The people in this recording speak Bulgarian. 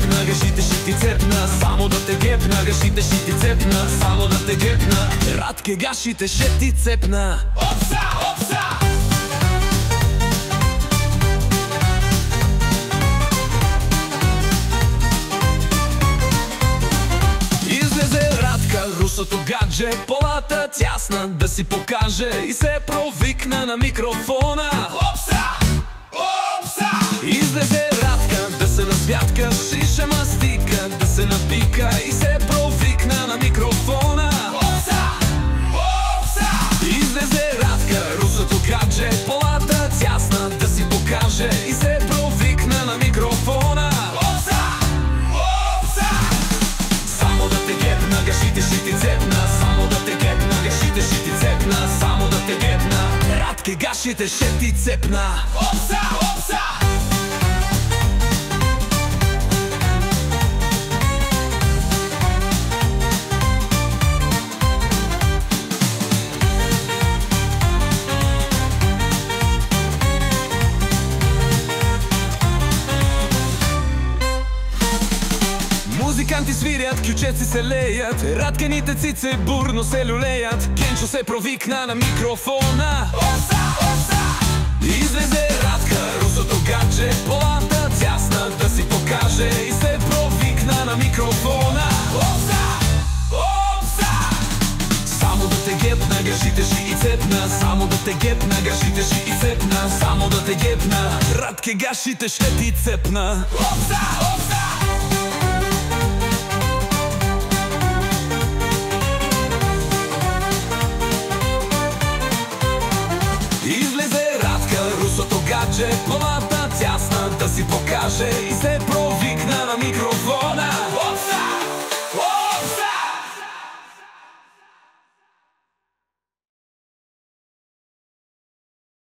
гепна, гашите ще ти цепна. Само да те гепна, гашите ще ти цепна. Само да те гепна, Радке гашите ще ти цепна. Опса, опса! Излезе Радка, русото гадже, полата тясна да си покаже и се провикна на микрофона. Опса! Опса! Излезе Радка да се насвятка, шише мастика да се напика и се провикна на микрофона. Опса! Опса! Излезе Радка, русото гадже, полата тясна да си покаже и се провикна на микрофона. Опса! Опса! Само да те гепна, гашите ще ти цепна. Само да те гепна, гашите ще ти цепна. Само да те гепна, Радке гашите ще ти цепна. Опса! Опса! Музиканти свирят, кючеци се леят, Радкените цици бурно се люлеят. Генчо се провикна на микрофона. Опса, опса! Излезе Радка, русото гадже, полата тясна да си покаже и се провикна на микрофона. Опса, опса! Само да те гепна, гашите ще и цепна. Само да те гепна, гашите ще и цепна. Само да те гепна, Радке гашите ще ти цепна. Опса, опса! Излезе Радка, русото гадже, полата тясна да си покаже и се